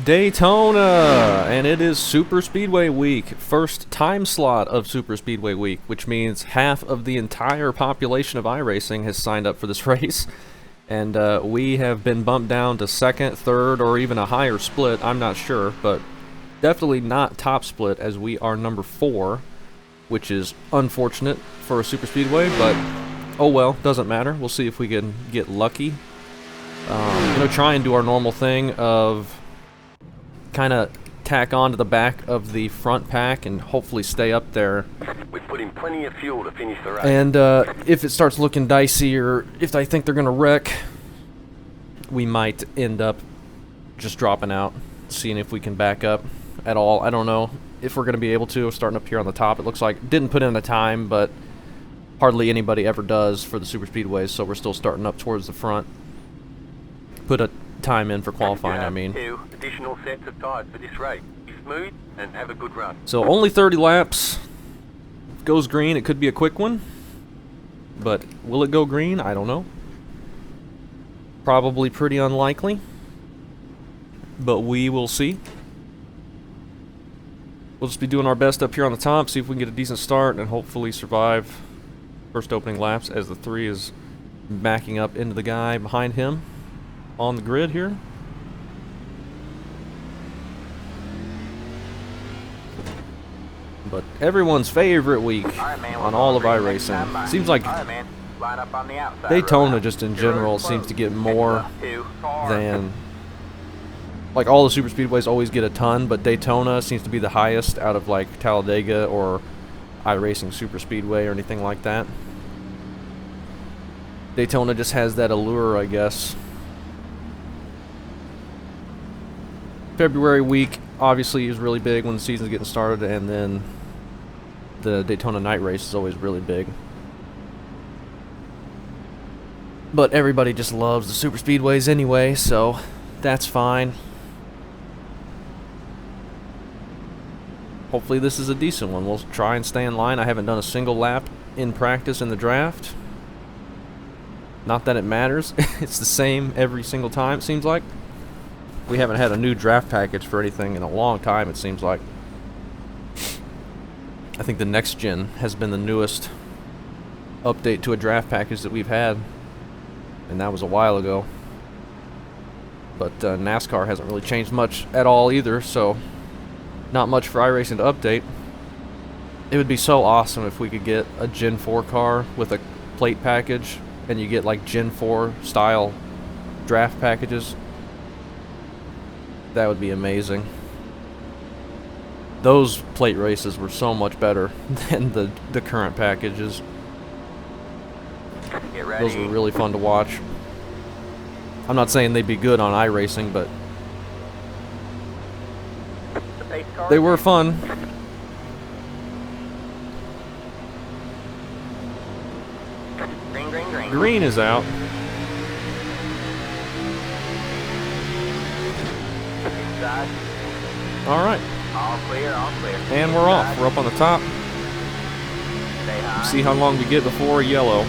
Daytona, and it is Super Speedway Week, first time slot of Super Speedway Week, which means half of the entire population of iRacing has signed up for this race, and we have been bumped down to second, third, or even a higher split. I'm not sure, but definitely not top split, as we are number 4, which is unfortunate for a Super Speedway, but oh well, doesn't matter. We'll see if we can get lucky. Try and do our normal thing of kind of tack on to the back of the front pack and hopefully stay up there. We put in plenty of fuel to finish the race. And if it starts looking dicey, or if I think they're going to wreck, we might end up just dropping out, seeing if we can back up at all. I don't know if we're going to be able to. Starting up here on the top, it looks like didn't put in a time, but hardly anybody ever does for the Super Speedways, so we're still starting up towards the front. Put a time in for qualifying, I mean. 2 additional sets of tires for this race. Be smooth and have a good run. So only 30 laps. If it goes green, it could be a quick one. But will it go green? I don't know. Probably pretty unlikely. But we will see. We'll just be doing our best up here on the top, see if we can get a decent start, and hopefully survive first opening laps as the 3 is backing up into the guy behind him on the grid here. But everyone's favorite week on all of iRacing. Seems like Daytona just in general seems to get more than... Like all the Super Speedways always get a ton, but Daytona seems to be the highest out of like Talladega or iRacing Super Speedway or anything like that. Daytona just has that allure, I guess. February week obviously is really big when the season's getting started, and then the Daytona night race is always really big. But everybody just loves the Super Speedways anyway, so that's fine. Hopefully this is a decent one. We'll try and stay in line. I haven't done a single lap in practice in the draft. Not that it matters. It's the same every single time, it seems like. We haven't had a new draft package for anything in a long time, it seems like. I think the next gen has been the newest update to a draft package that we've had, and that was a while ago. But NASCAR hasn't really changed much at all either, so not much for iRacing to update. It would be so awesome if we could get a Gen 4 car with a plate package, and you get like Gen 4 style draft packages. That would be amazing. Those plate races were so much better than the current packages. Those were really fun to watch. I'm not saying they'd be good on iRacing, but they were fun. Green is out. Alright. All clear, all clear. And we're off. We're up on the top. See how long we get before yellow.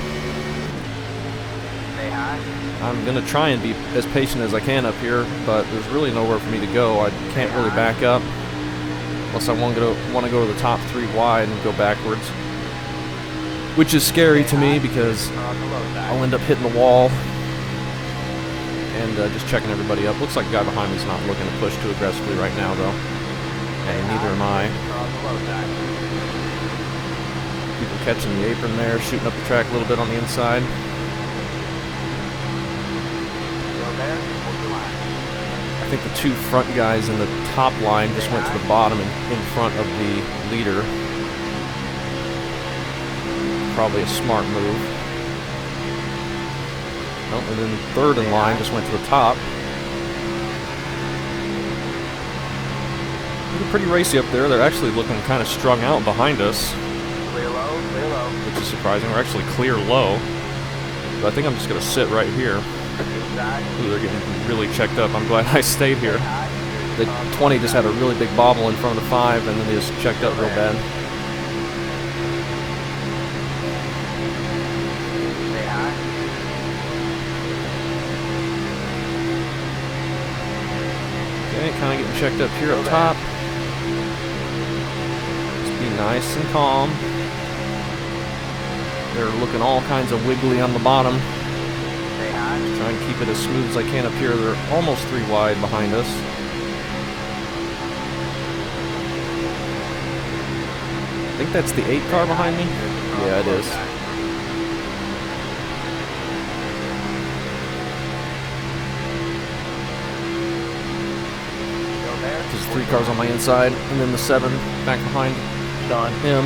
Stay high. I'm going to try and be as patient as I can up here, but there's really nowhere for me to go. I can't really back up unless I want to go to the top 3 wide and go backwards. Which is scary to me because I'll end up hitting the wall. And just checking everybody up. Looks like the guy behind me is not looking to push too aggressively right now, though. And neither am I. People catching the apron there, shooting up the track a little bit on the inside. I think the 2 front guys in the top line just went to the bottom and in front of the leader. Probably a smart move. And then the 3rd in line just went to the top. Looking pretty racy up there. They're actually looking kind of strung out behind us. Clear low, clear low. Which is surprising. We're actually clear low. But I think I'm just going to sit right here. Ooh, they're getting really checked up. I'm glad I stayed here. The 20 just had a really big bobble in front of the 5, and then they just checked up real bad. Okay, kind of getting checked up here up top. Just be nice and calm. They're looking all kinds of wiggly on the bottom. Just trying to keep it as smooth as I can up here. They're almost 3 wide behind us. I think that's the 8 car behind me. Yeah, it is. There's 3 cars on my inside, and then the 7 back behind him.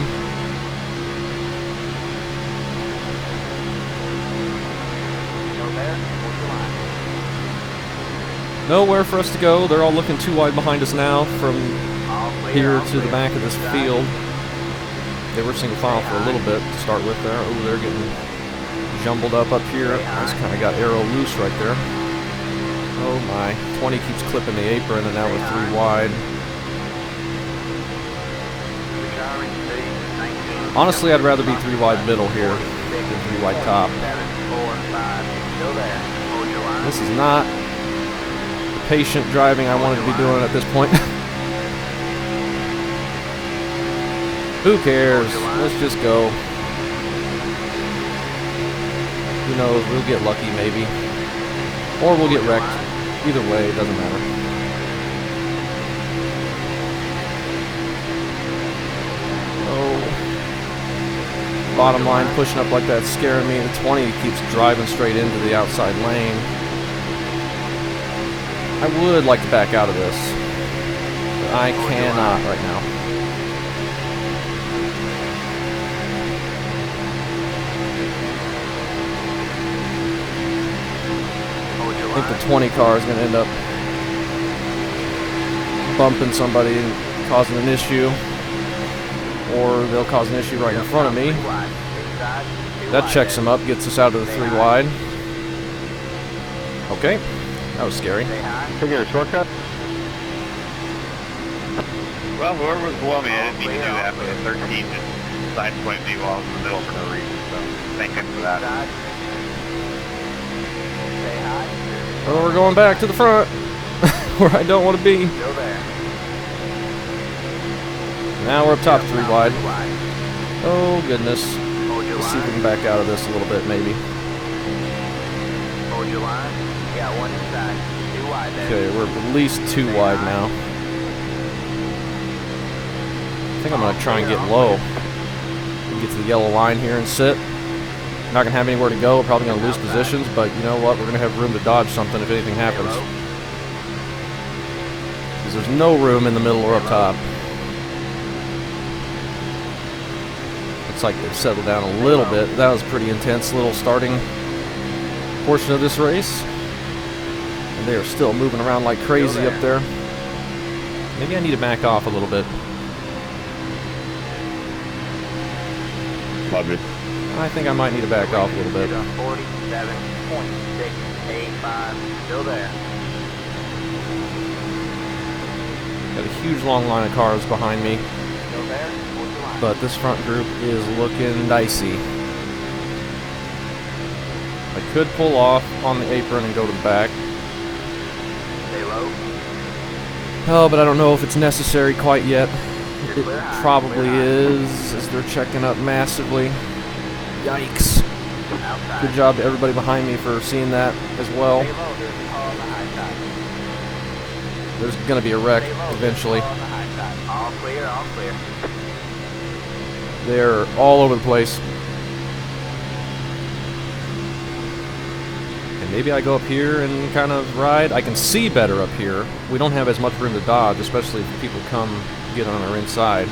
Nowhere for us to go. They're all looking too wide behind us now from here to the back of this field. They were single file for a little bit to start with there. Oh, they're getting jumbled up here. I just kind of got arrow loose right there. Oh my. 20 keeps clipping the apron, and now we're 3 wide. Honestly, I'd rather be 3 wide middle here than 3 wide top. This is not the patient driving I wanted to be doing at this point. Who cares? Let's just go. Who knows? We'll get lucky maybe. Or we'll get wrecked. Either way, it doesn't matter. Oh. Bottom line pushing up like that's scaring me. The 20 keeps driving straight into the outside lane. I would like to back out of this, but I cannot right now. I think the 20 car is going to end up bumping somebody and causing an issue, or they'll cause an issue right in front of me. That checks him up, gets us out of the 3 wide. Okay, that was scary. Can we get a shortcut? Well, whoever was below me, I didn't mean to do that, but the 13 just sideswiped me while I was in the middle for no reason, so thank him for that. Oh, we're going back to the front, where I don't want to be. Now we're up top 3 wide. Oh, goodness. Let's see if we can back out of this a little bit, maybe. Okay, we're at least 2 wide now. I think I'm going to try and get low. Get to the yellow line here and sit. Not going to have anywhere to go. We're probably going to lose positions, but you know what? We're going to have room to dodge something if anything happens. Because there's no room in the middle or up top. Looks like they've settled down a little bit. That was pretty intense little starting portion of this race. And they are still moving around like crazy up there. Maybe I need to back off a little bit. Love it. I think I might need to back off a little bit. 47.685, still there. Got a huge long line of cars behind me. Still there. But this front group is looking dicey. I could pull off on the apron and go to the back. Stay low. Oh, but I don't know if it's necessary quite yet. It probably is, as they're checking up massively. Yikes. Good job to everybody behind me for seeing that as well. There's going to be a wreck eventually. All clear, all clear. They're all over the place. And maybe I go up here and kind of ride. I can see better up here. We don't have as much room to dodge, especially if people come get on our inside.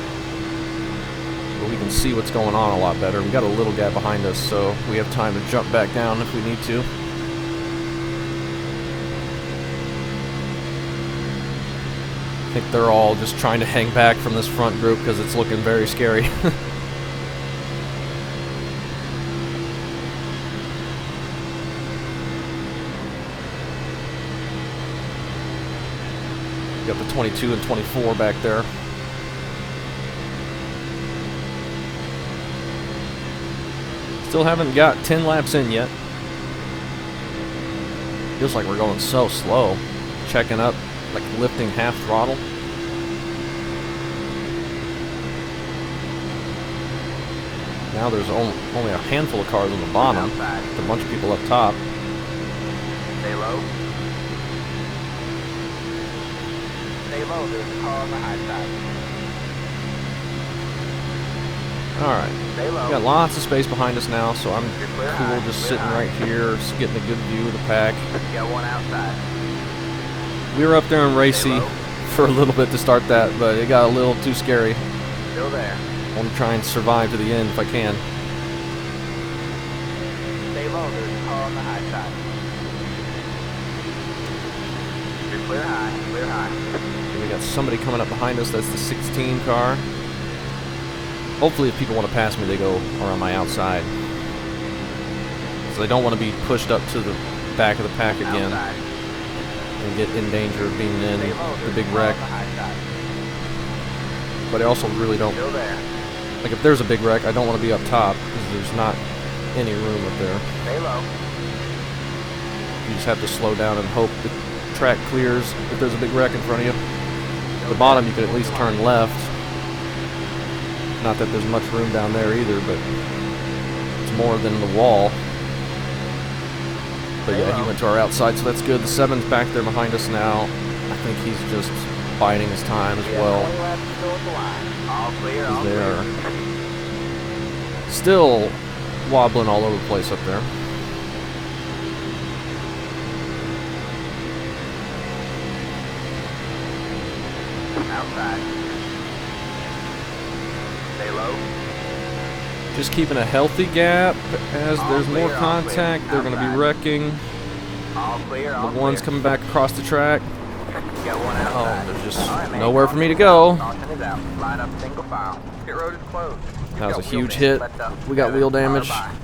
But we can see what's going on a lot better. We got a little gap behind us, so we have time to jump back down if we need to. I think they're all just trying to hang back from this front group because it's looking very scary. Got the 22 and 24 back there. Still haven't got 10 laps in yet. Feels like we're going so slow. Checking up like lifting half throttle. Now there's only a handful of cars on the bottom, with a bunch of people up top. Stay low. Stay low, there's a car on the high side. Alright, Stay low. we got lots of space behind us now, so I'm cool just sitting right here, just getting a good view of the pack. Got one outside. We were up there in Racy for a little bit to start that, but it got a little too scary. Still there. I want to try and survive to the end if I can. Stay low, there's a car on the high side. You're clear high, clear high. And we got somebody coming up behind us, that's the 16 car. Hopefully if people want to pass me, they go around my outside. So they don't want to be pushed up to the back of the pack again. Outside. And get in danger of being in Stay low, the there's big a car wreck. on the high side. But I also really don't... Still there. Like if there's a big wreck, I don't want to be up top, because there's not any room up there. Stay low. You just have to slow down and hope the track clears if there's a big wreck in front of you. At the bottom, you could at least turn left. Not that there's much room down there either, but it's more than the wall. But yeah, he went to our outside, so that's good. The 7's back there behind us now. I think he's just biding his time as well. All clear, all They clear. are still wobbling all over the place up there. Outside. Stay low. Just keeping a healthy gap. As All there's more clear, all clear. contact, they're going to be Outside. wrecking. All clear, all The one's clear. coming back across the track. Got one outside. there's just All right, man. nowhere for me to go. Caution is out. Line up single file. Pit road is closed. That was Got a wheel huge damage. hit. Let the- We got wheel damage. Car by.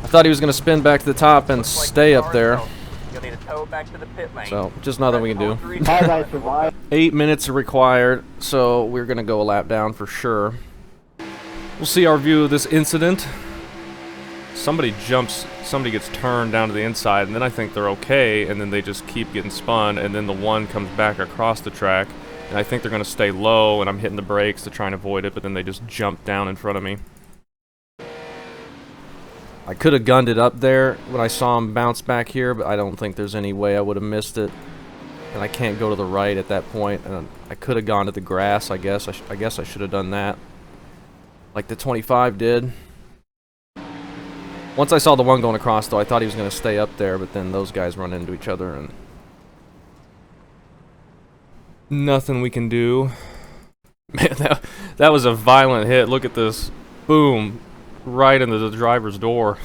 I thought he was going to spin back to the top and Looks like stay the up car there. is toast. You'll need a tow back to the pit lane. So, just nothing we can do. How did I 8 minutes are required, so we're going to go a lap down for sure. We'll see our view of this incident. Somebody gets turned down to the inside, and then I think they're okay, and then they just keep getting spun, and then the one comes back across the track, and I think they're going to stay low, and I'm hitting the brakes to try and avoid it, but then they just jump down in front of me. I could have gunned it up there when I saw him bounce back here, but I don't think there's any way I would have missed it. And I can't go to the right at that point, and I could have gone to the grass, I guess. I guess I should have done that. Like the 25 did. Once I saw the one going across, though, I thought he was going to stay up there, but then those guys run into each other, and nothing we can do. Man, that was a violent hit. Look at this. Boom. Right into the driver's door.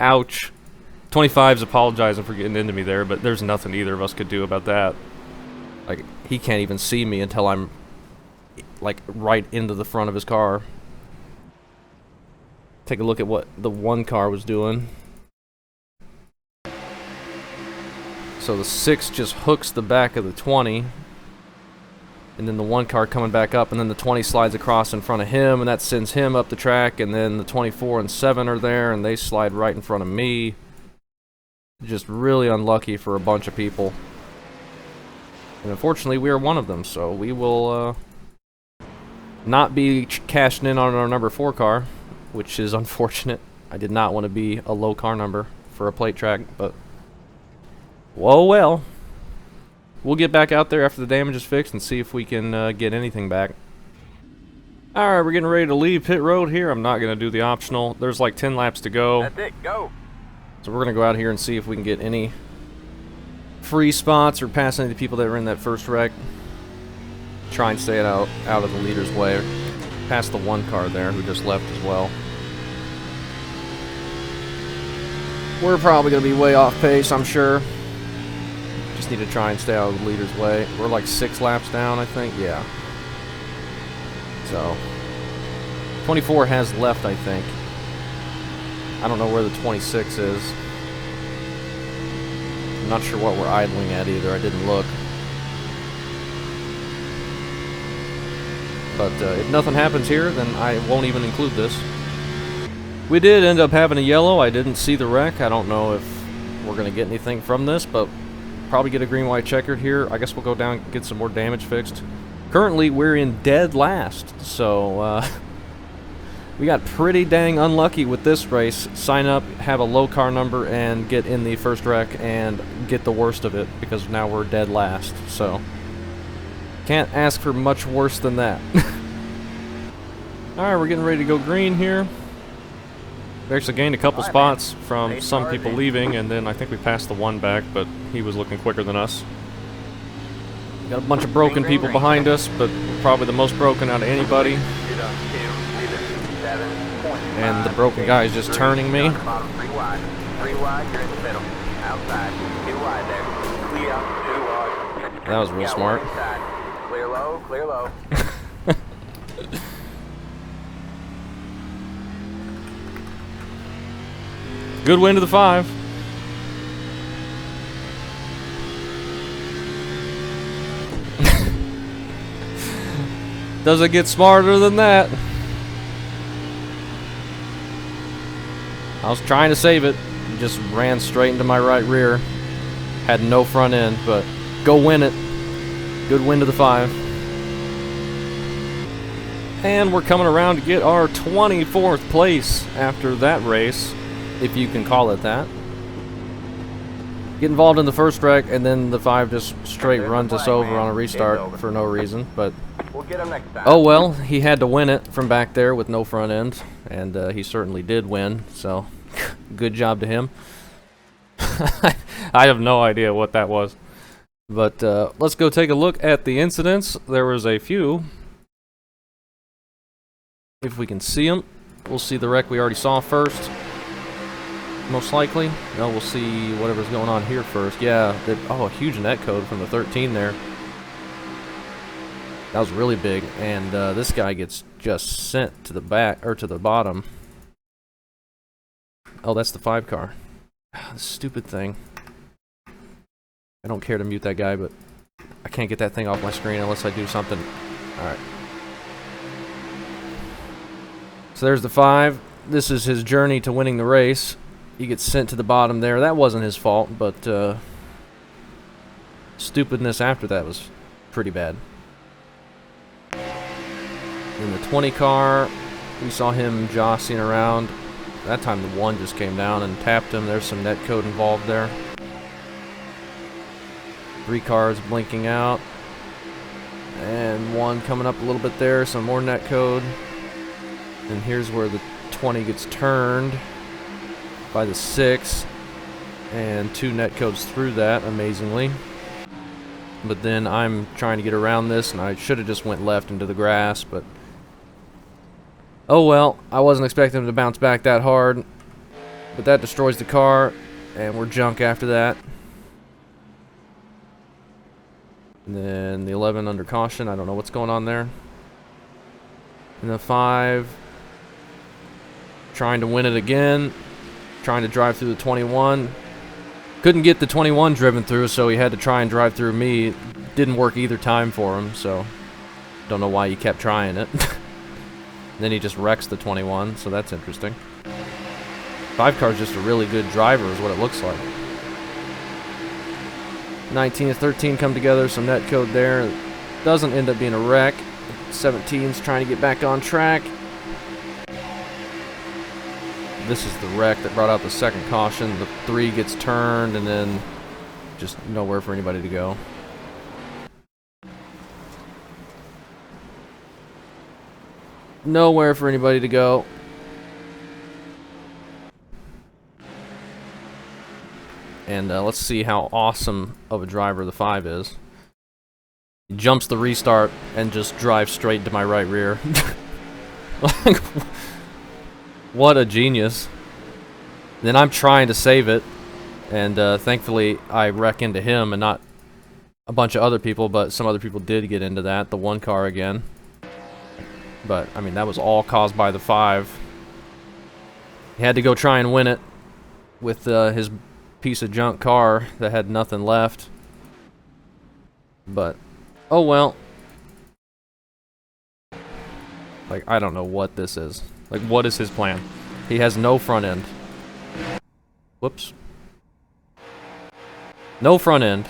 Ouch. 25's apologizing for getting into me there, but there's nothing either of us could do about that. Like, he can't even see me until I'm, like, right into the front of his car. Take a look at what the one car was doing. So the 6 just hooks the back of the 20. And then the one car coming back up, and then the 20 slides across in front of him, and that sends him up the track, and then the 24 and 7 are there, and they slide right in front of me. Just really unlucky for a bunch of people. And unfortunately, we are one of them, so we will not be cashing in on our number 4 car, which is unfortunate. I did not want to be a low car number for a plate track, but whoa, well. We'll get back out there after the damage is fixed and see if we can get anything back. Alright, we're getting ready to leave pit road here. I'm not going to do the optional. There's like 10 laps to go. That's it, go. So we're going to go out here and see if we can get any free spots or pass any of the people that were in that first wreck. Try and stay out of the leader's way. Past the one car there who just left as well. We're probably going to be way off pace, I'm sure. Just need to try and stay out of the leader's way. We're like 6 laps down, I think. Yeah. So 24 has left, I think. I don't know where the 26 is. I'm not sure what we're idling at either. I didn't look. But if nothing happens here, then I won't even include this. We did end up having a yellow. I didn't see the wreck. I don't know if we're going to get anything from this, but Probably get a green, white, checkered here. I guess we'll go down and get some more damage fixed. Currently, we're in dead last, so we got pretty dang unlucky with this race. Sign up, have a low car number, and get in the first wreck and get the worst of it, because now we're dead last. So, can't ask for much worse than that. Alright, we're getting ready to go green here. We actually gained a couple spots from some people leaving, and then I think we passed the one back, but he was looking quicker than us. Got a bunch of broken people behind us, but probably the most broken out of anybody. And the broken guy is just turning me. That was real smart. Clear low, clear low. Good win to the 5. Doesn't get smarter than that. I was trying to save it. Just ran straight into my right rear. Had no front end, but go win it. Good win to the 5. And we're coming around to get our 24th place after that race, if you can call it that. Get involved in the first wreck, and then the 5 just straight runs us over on a restart for no reason, but We'll get him next time. oh well, he had to win it from back there with no front end, and he certainly did win, so good job to him. I have no idea what that was. But let's go take a look at the incidents. There was a few. If we can see them, we'll see the wreck we already saw first. Most likely. No, we'll see whatever's going on here first. Yeah, oh, a huge net code from the 13 there. That was really big, and this guy gets just sent to the back, or to the bottom. Oh, that's the 5 car. This stupid thing. I don't care to mute that guy, but I can't get that thing off my screen unless I do something. Alright. So there's the 5. This is his journey to winning the race. He gets sent to the bottom there. That wasn't his fault, but stupidness after that was pretty bad. In the 20 car, we saw him jostling around. That time the 1 just came down and tapped him. There's some net code involved there. 3 cars blinking out. And 1 coming up a little bit there. Some more net code. And here's where the 20 gets turned by the 6. And 2 net codes through that, amazingly. But then I'm trying to get around this, and I should have just went left into the grass, but oh well, I wasn't expecting him to bounce back that hard. But that destroys the car, and we're junk after that. And then the 11 under caution, I don't know what's going on there. And the 5, trying to win it again, trying to drive through the 21. Couldn't get the 21 driven through, so he had to try and drive through me. Didn't work either time for him, so don't know why he kept trying it. Then he just wrecks the 21, so that's interesting. 5 car's just a really good driver is what it looks like. 19 and 13 come together, some net code there. Doesn't end up being a wreck. 17's trying to get back on track. This is the wreck that brought out the second caution. The 3 gets turned, and then just nowhere for anybody to go. Nowhere for anybody to go. And let's see how awesome of a driver the 5 is. He jumps the restart and just drives straight to my right rear. Like, what a genius. Then I'm trying to save it, and thankfully I wreck into him and not a bunch of other people, but some other people did get into that, the 1 car again. But, I mean, that was all caused by the 5. He had to go try and win it with his piece of junk car that had nothing left. But, oh well. Like, I don't know what this is. Like, what is his plan? He has no front end. Whoops. No front end.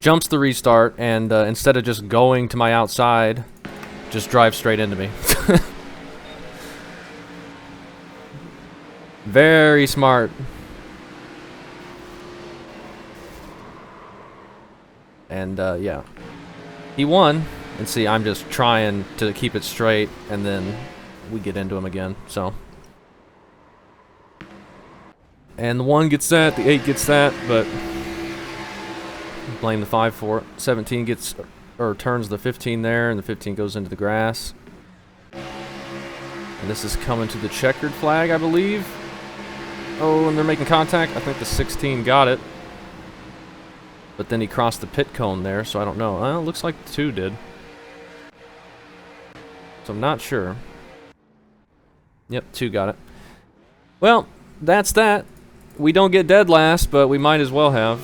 Jumps the restart, and instead of just going to my outside, just drives straight into me. Very smart. And yeah, he won. And see, I'm just trying to keep it straight, and then we get into him again. So, and the 1 gets that, the 8 gets that, but blame the 5 for it. 17 gets, or turns the 15 there, and the 15 goes into the grass. And this is coming to the checkered flag, I believe. Oh, and they're making contact. I think the 16 got it. But then he crossed the pit cone there, so I don't know. Well, it looks like the 2 did. So I'm not sure. Yep, 2 got it. Well, that's that. We don't get dead last, but we might as well have.